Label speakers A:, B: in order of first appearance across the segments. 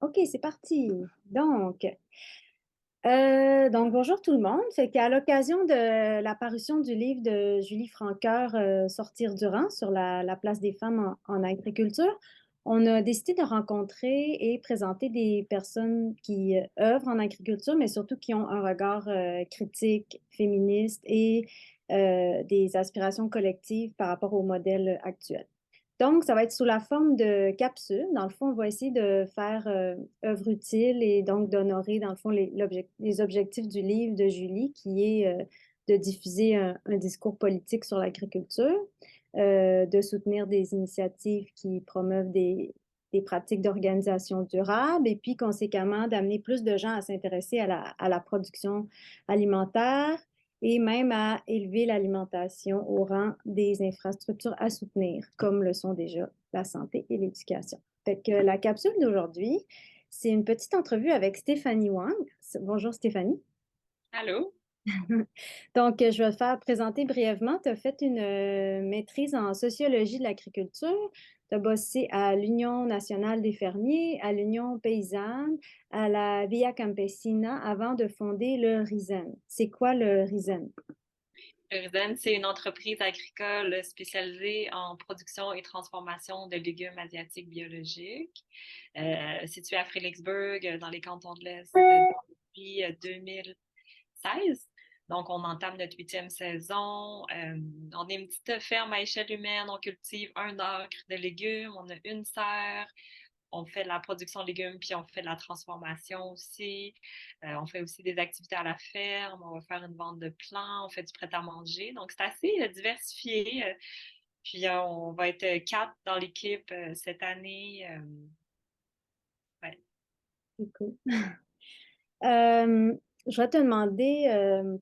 A: OK, c'est parti. Bonjour tout le monde. Fait qu'à l'occasion de la parution du livre de Julie Francoeur, Sortir du rang sur la place des femmes en agriculture, on a décidé de rencontrer et présenter des personnes qui œuvrent en agriculture, mais surtout qui ont un regard critique, féministe et des aspirations collectives par rapport au modèle actuel. Donc, ça va être sous la forme de capsules. Dans le fond, on va essayer de faire œuvre utile et donc d'honorer, dans le fond, les objectifs du livre de Julie, qui est de diffuser un discours politique sur l'agriculture, de soutenir des initiatives qui promeuvent des pratiques d'organisation durable et puis, conséquemment, d'amener plus de gens à s'intéresser à la production alimentaire et même à élever l'alimentation au rang des infrastructures à soutenir, comme le sont déjà la santé et l'éducation. Fait que la capsule d'aujourd'hui, c'est une petite entrevue avec Stéphanie Wang. Bonjour Stéphanie.
B: Allô?
A: Donc, je vais te faire présenter brièvement. Tu as fait une maîtrise en sociologie de l'agriculture. Tu as bossé à l'Union nationale des fermiers, à l'Union paysanne, à la Via Campesina avant de fonder le RISEN. C'est quoi le RISEN?
B: Urzen, c'est une entreprise agricole spécialisée en production et transformation de légumes asiatiques biologiques, située à Fredericksburg, dans les cantons de l'Est, depuis 2016. Donc, on entame notre 8e saison. On est une petite ferme à échelle humaine. On cultive un acre de légumes. On a une serre. On fait de la production de légumes, puis on fait de la transformation aussi. On fait aussi des activités à la ferme. On va faire une vente de plants. On fait du prêt-à-manger. Donc, c'est assez diversifié. Puis, on va être 4 dans l'équipe cette année. Ouais.
A: C'est cool. Euh, je vais te demander,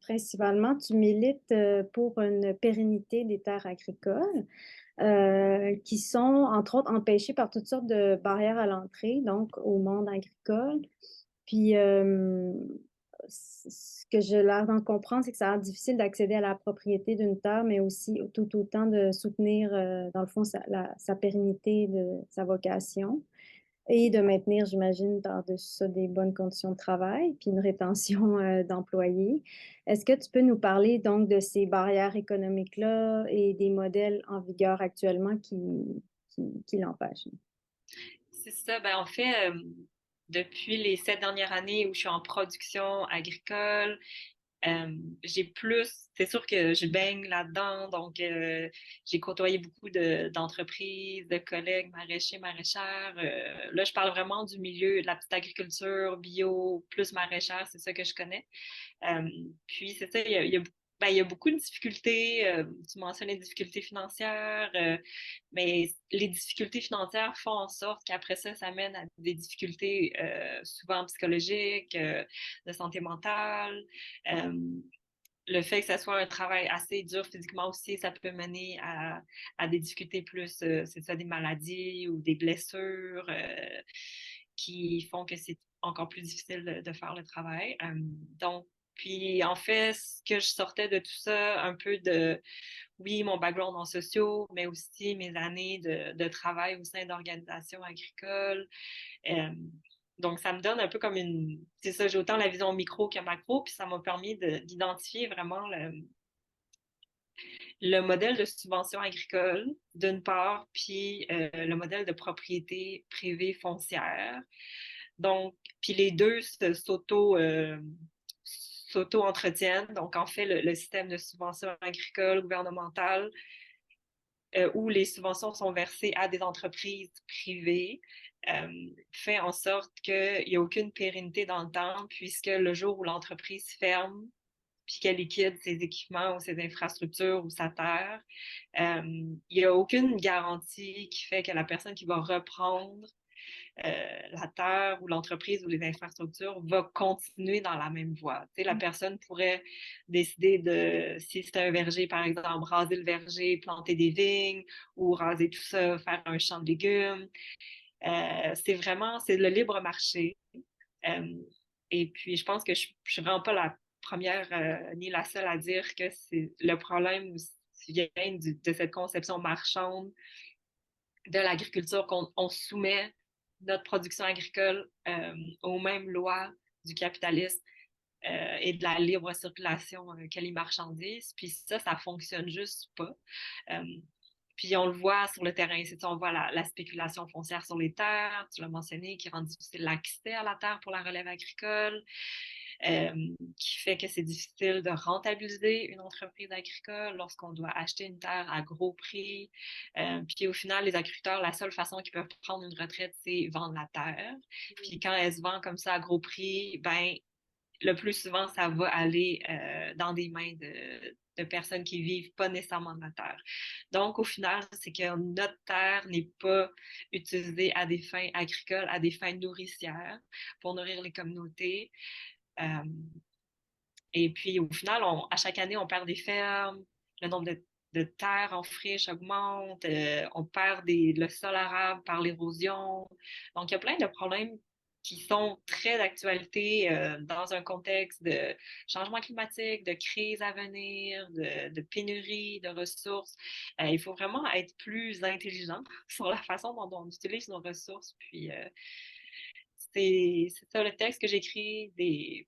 A: principalement, tu milites pour une pérennité des terres agricoles qui sont, entre autres, empêchées par toutes sortes de barrières à l'entrée, donc au monde agricole. Puis, ce que j'ai l'air d'en comprendre, c'est que ça a l'air difficile d'accéder à la propriété d'une terre, mais aussi tout autant de soutenir, dans le fond, sa pérennité de sa vocation. Et de maintenir, j'imagine, par-dessus ça des bonnes conditions de travail, puis une rétention d'employés. Est-ce que tu peux nous parler donc de ces barrières économiques-là et des modèles en vigueur actuellement qui l'empêchent?
B: C'est ça. Ben, en fait, depuis les 7 dernières années où je suis en production agricole, j'ai plus, c'est sûr que je baigne là-dedans, donc j'ai côtoyé beaucoup d'entreprises, de collègues maraîchers, maraîchères. Là, je parle vraiment du milieu de la petite agriculture, bio, plus maraîchère, c'est ça que je connais. Euh, Puis, c'est ça, ben, il y a beaucoup de difficultés. Tu mentionnes les difficultés financières, mais les difficultés financières font en sorte qu'après ça, ça mène à des difficultés souvent psychologiques, de santé mentale. Euh, le fait que ça soit un travail assez dur physiquement aussi, ça peut mener à des difficultés plus, c'est ça, des maladies ou des blessures qui font que c'est encore plus difficile de faire le travail. Donc, puis en fait, ce que je sortais de tout ça, un peu de, oui, mon background en sociaux, mais aussi mes années de travail au sein d'organisations agricoles. Euh, donc, ça me donne un peu comme une... C'est ça, j'ai autant la vision micro que macro, puis ça m'a permis d'identifier vraiment le modèle de subvention agricole, d'une part, puis le modèle de propriété privée foncière. Donc, puis les deux s'auto-entretiennent. Donc, en fait, le système de subvention agricole gouvernementale où les subventions sont versées à des entreprises privées euh, fait en sorte qu'il n'y a aucune pérennité dans le temps, puisque le jour où l'entreprise ferme, puis qu'elle liquide ses équipements ou ses infrastructures ou sa terre, il n'y a aucune garantie qui fait que la personne qui va reprendre la terre ou l'entreprise ou les infrastructures va continuer dans la même voie. Tu sais, la personne pourrait décider de, si c'est un verger, par exemple, raser le verger, planter des vignes ou raser tout ça, faire un champ de légumes. C'est vraiment, c'est le libre marché. Euh, et puis, je pense que je ne suis vraiment pas la première ni la seule à dire que c'est le problème vient de cette conception marchande de l'agriculture qu'on soumet notre production agricole aux mêmes lois du capitalisme et de la libre circulation que les marchandises. Puis ça fonctionne juste pas. Euh, Puis on le voit sur le terrain, on voit la spéculation foncière sur les terres, tu l'as mentionné, qui rend difficile l'accès à la terre pour la relève agricole, qui fait que c'est difficile de rentabiliser une entreprise agricole lorsqu'on doit acheter une terre à gros prix. Puis au final, les agriculteurs, la seule façon qu'ils peuvent prendre une retraite, c'est vendre la terre. Puis quand elle se vend comme ça à gros prix, ben le plus souvent, ça va aller dans des mains de personnes qui vivent pas nécessairement de la terre. Donc, au final, c'est que notre terre n'est pas utilisée à des fins agricoles, à des fins nourricières pour nourrir les communautés. Euh, et puis, au final, à chaque année, on perd des fermes, le nombre de terres en friche augmente, on perd le sol arable par l'érosion. Donc, il y a plein de problèmes qui sont très d'actualité dans un contexte de changement climatique, de crise à venir, de pénurie de ressources. Il faut vraiment être plus intelligent sur la façon dont on utilise nos ressources, puis c'est ça, le texte que j'écris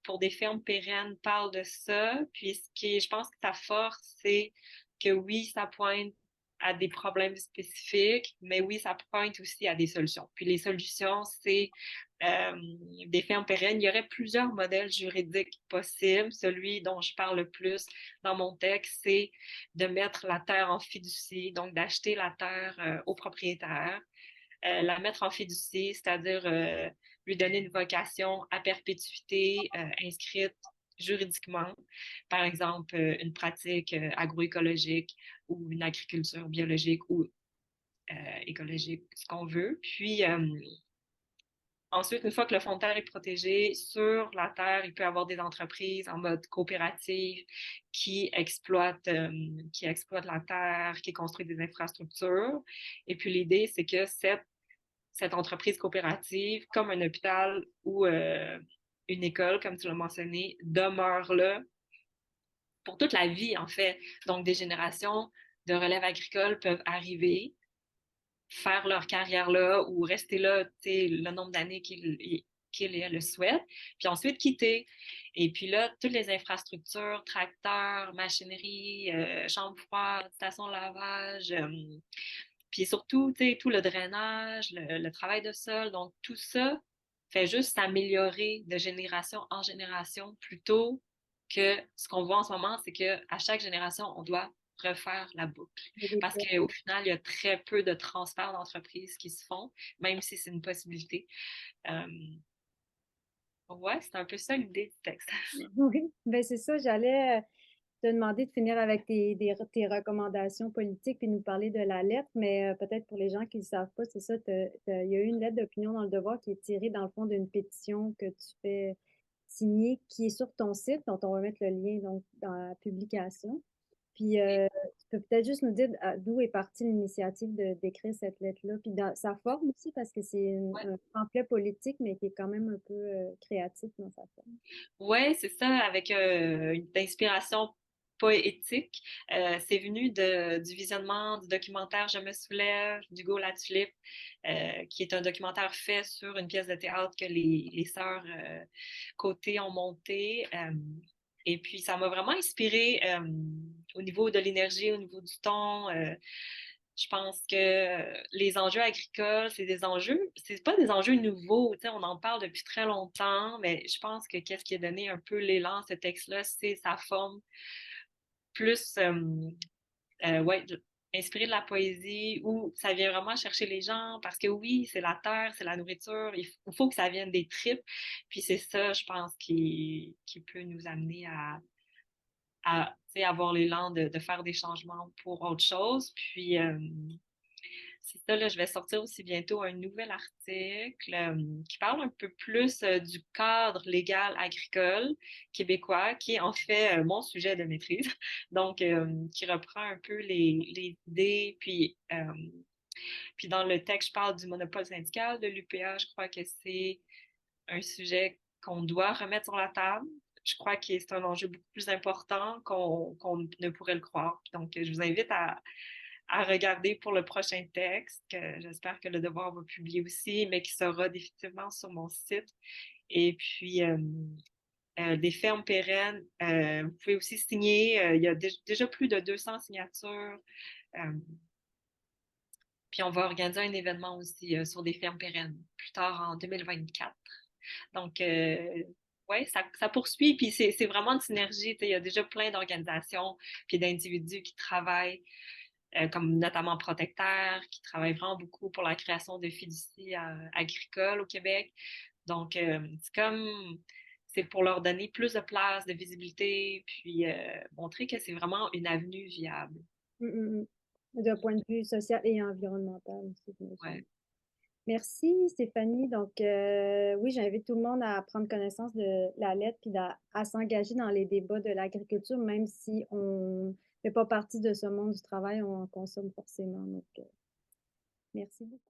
B: pour des fermes pérennes parle de ça. Puis je pense que sa force, c'est que oui, ça pointe à des problèmes spécifiques, mais oui, ça pointe aussi à des solutions. Puis les solutions, c'est euh, des fermes pérennes. Il y aurait plusieurs modèles juridiques possibles. Celui dont je parle le plus dans mon texte, c'est de mettre la terre en fiducie, donc d'acheter la terre aux propriétaires, la mettre en fiducie, c'est-à-dire lui donner une vocation à perpétuité inscrite juridiquement, par exemple une pratique agroécologique ou une agriculture biologique ou écologique, ce qu'on veut. Puis ensuite, une fois que le fond de terre est protégé, sur la terre, il peut y avoir des entreprises en mode coopérative qui exploitent la terre, qui construisent des infrastructures. Et puis l'idée, c'est que cette entreprise coopérative, comme un hôpital ou une école, comme tu l'as mentionné, demeure là pour toute la vie, en fait. Donc, des générations de relève agricole peuvent arriver, faire leur carrière là ou rester là, le nombre d'années qu'ils le souhaitent, puis ensuite quitter. Et puis là, toutes les infrastructures, tracteurs, machinerie, chambres froides, stations de lavage, puis surtout, tu sais, tout le drainage, le travail de sol, donc tout ça fait juste s'améliorer de génération en génération plutôt que ce qu'on voit en ce moment, c'est qu'à chaque génération, on doit refaire la boucle. Parce qu'au final, il y a très peu de transferts d'entreprises qui se font, même si c'est une possibilité. Euh, ouais, c'est un peu ça l'idée du texte.
A: Oui, ben c'est ça, j'allais te demander de finir avec tes recommandations politiques puis nous parler de la lettre, mais peut-être pour les gens qui ne savent pas, c'est ça, il y a eu une lettre d'opinion dans le Devoir qui est tirée dans le fond d'une pétition que tu fais signer, qui est sur ton site, dont on va mettre le lien donc, dans la publication. Puis tu peux peut-être juste nous dire d'où est partie l'initiative d'écrire cette lettre-là, puis dans sa forme aussi, parce que c'est un pamphlet politique, mais qui est quand même un peu créatif dans sa forme.
B: Ouais, c'est ça, avec une inspiration poétique. C'est venu du visionnement du documentaire Je me soulève d'Hugo Latulippe, qui est un documentaire fait sur une pièce de théâtre que les sœurs Côté ont monté. Et puis, ça m'a vraiment inspirée au niveau de l'énergie, au niveau du ton. Je pense que les enjeux agricoles, c'est pas des enjeux nouveaux, tu sais, on en parle depuis très longtemps, mais je pense que qu'est-ce qui a donné un peu l'élan à ce texte-là, c'est sa forme plus, ouais, inspirée de la poésie, où ça vient vraiment chercher les gens, parce que oui, c'est la terre, c'est la nourriture, il faut que ça vienne des tripes, puis c'est ça, je pense, qui peut nous amener à tu sais, avoir l'élan de faire des changements pour autre chose, puis c'est ça, là, je vais sortir aussi bientôt un nouvel article qui parle un peu plus du cadre légal agricole québécois, qui est en fait mon sujet de maîtrise. Donc, qui reprend un peu les idées. Puis dans le texte, je parle du monopole syndical de l'UPA. Je crois que c'est un sujet qu'on doit remettre sur la table. Je crois que c'est un enjeu beaucoup plus important qu'on ne pourrait le croire. Donc, je vous invite à regarder pour le prochain texte, que j'espère que Le Devoir va publier aussi, mais qui sera définitivement sur mon site. Et puis, des fermes pérennes, vous pouvez aussi signer. Il y a déjà plus de 200 signatures. Euh, Puis on va organiser un événement aussi sur des fermes pérennes plus tard en 2024. Donc, ouais, ça poursuit, puis c'est vraiment une synergie. Il y a déjà plein d'organisations puis d'individus qui travaillent, comme notamment Protecteur, qui travaillent vraiment beaucoup pour la création de fiducies agricoles au Québec. Donc, c'est pour leur donner plus de place, de visibilité, puis montrer que c'est vraiment une avenue viable.
A: Mm, mm, mm. D'un point de vue social et environnemental aussi, j'imagine.
B: Ouais.
A: Merci Stéphanie. Donc, oui, j'invite tout le monde à prendre connaissance de la lettre puis à s'engager dans les débats de l'agriculture, même si on ne fait pas partie de ce monde du travail, on en consomme forcément. Donc, merci beaucoup.